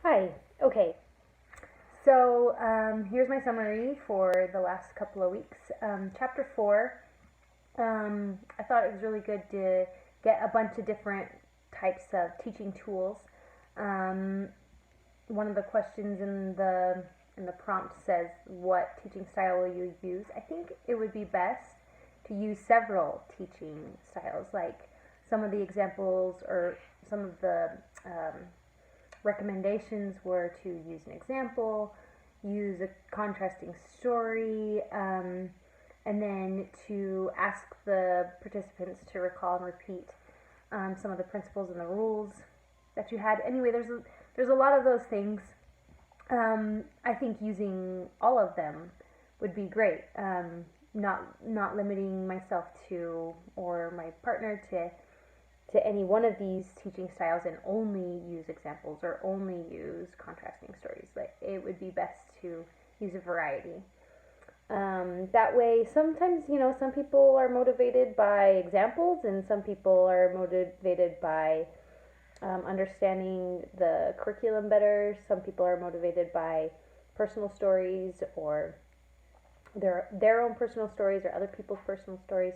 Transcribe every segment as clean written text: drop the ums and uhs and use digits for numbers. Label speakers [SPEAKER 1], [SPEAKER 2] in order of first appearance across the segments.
[SPEAKER 1] Hi. Okay. So here's my summary for the last couple of weeks. Chapter 4, I thought it was really good to get a bunch of different types of teaching tools. Um, One of the questions in the prompt says, "What teaching style will you use?" I think it would be best to use several teaching styles, like some of the examples or some of the recommendations were to use an example, use a contrasting story, and then to ask the participants to recall and repeat some of the principles and the rules that you had. Anyway, there's a lot of those things. I think using all of them would be great. Not limiting myself to or my partner to any one of these teaching styles and only use examples or only use contrasting stories. Like, it would be best to use a variety. That way, sometimes, some people are motivated by examples and some people are motivated by understanding the curriculum better. Some people are motivated by personal stories or their own personal stories or other people's personal stories.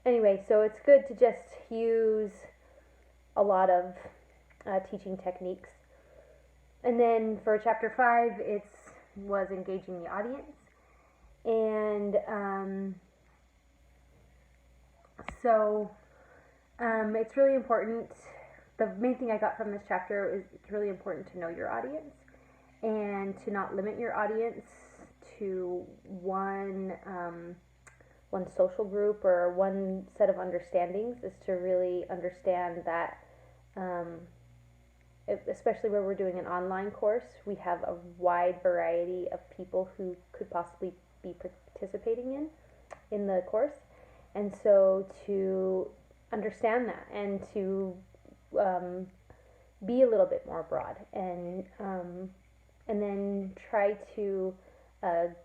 [SPEAKER 1] Anyway, so it's good to just use a lot of teaching techniques. And then for chapter 5, it was engaging the audience. And it's really important. The main thing I got from this chapter is it's really important to know your audience and to not limit your audience to one social group or one set of understandings, is to really understand that, especially where we're doing an online course, we have a wide variety of people who could possibly be participating in the course. And so to understand that and to be a little bit more broad and then try to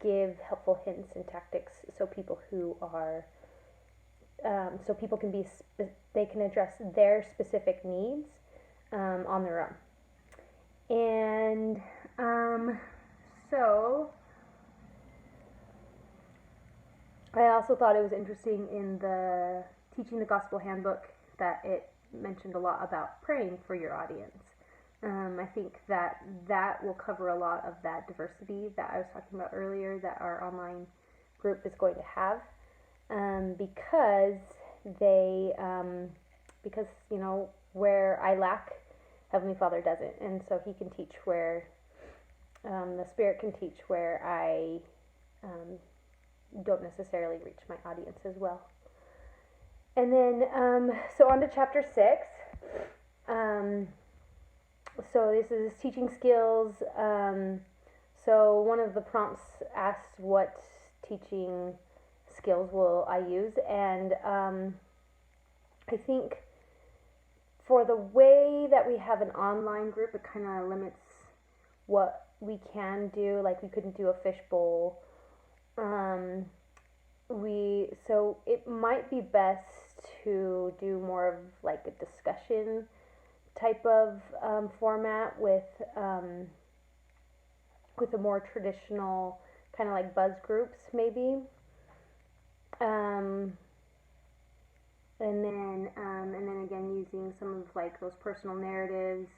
[SPEAKER 1] give helpful hints and tactics so people can be they can address their specific needs on their own. And so I also thought it was interesting in the Teaching the Gospel Handbook that it mentioned a lot about praying for your audience. I think that will cover a lot of that diversity that I was talking about earlier that our online group is going to have, because where I lack, Heavenly Father doesn't, and so He can teach where the Spirit can teach where I don't necessarily reach my audience as well. And then so on to chapter 6. So this is teaching skills. So one of the prompts asked what teaching skills will I use, and I think for the way that we have an online group, it kind of limits what we can do. Like, we couldn't do a fishbowl. So it might be best to do more of like a discussion type of format with a more traditional kind of like buzz groups maybe, and then again using some of like those personal narratives,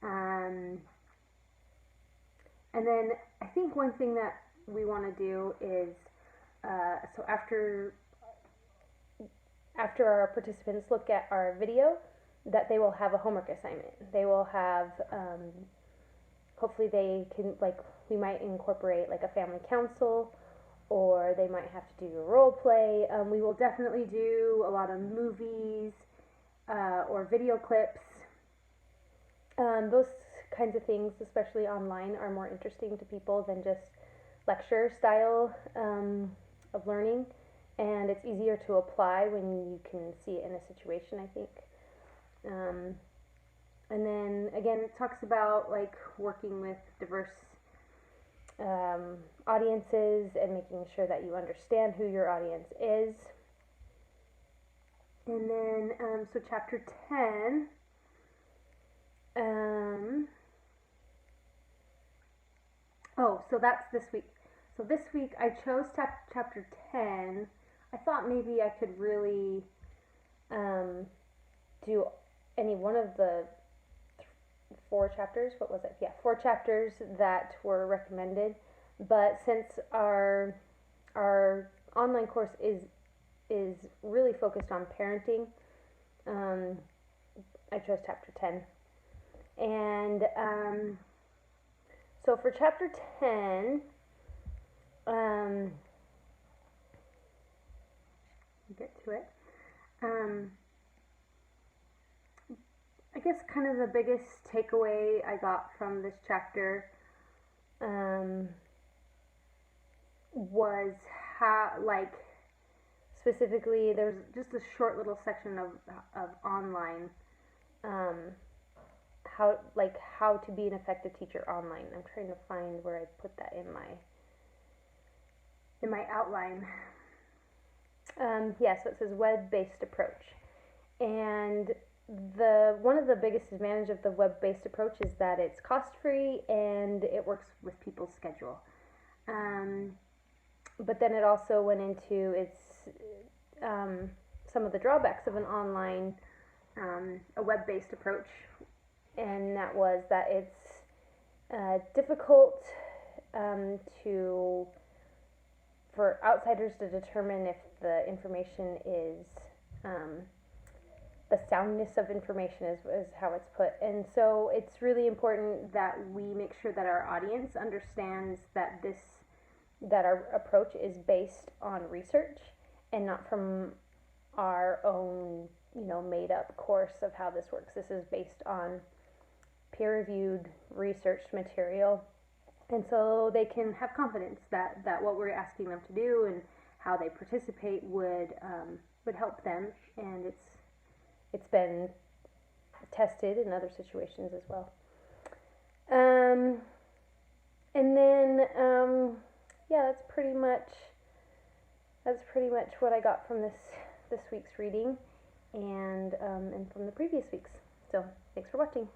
[SPEAKER 1] and then I think one thing that we want to do is so after our participants look at our video, that they will have a homework assignment. They will have, hopefully they can, like, we might incorporate like a family council, or they might have to do a role play. We will definitely do a lot of movies or video clips. Those kinds of things, especially online, are more interesting to people than just lecture style of learning, and it's easier to apply when you can see it in a situation, I think. And then again, it talks about like working with diverse audiences and making sure that you understand who your audience is. And then so chapter 10, so that's this week. So this week I chose chapter 10. I thought maybe I could really do any one of the 4 chapters. What was it? Yeah, 4 chapters that were recommended. But since our online course is really focused on parenting, I chose chapter 10. And so for chapter 10, get to it. I guess kind of the biggest takeaway I got from this chapter was how, like, specifically, there's just a short little section of online, how to be an effective teacher online. I'm trying to find where I put that in my outline. Yeah, so it says web-based approach, and one of the biggest advantages of the web-based approach is that it's cost-free and it works with people's schedule. But then it also went into some of the drawbacks of an online, a web-based approach, and that was that it's difficult for outsiders to determine if the information is the soundness of information is how it's put. And so it's really important that we make sure that our audience understands that our approach is based on research and not from our own, made up course of how this works. This is based on peer-reviewed researched material, and so they can have confidence that what we're asking them to do and how they participate would help them, and it's been tested in other situations as well. And then yeah, that's pretty much what I got from this week's reading and from the previous weeks. So thanks for watching.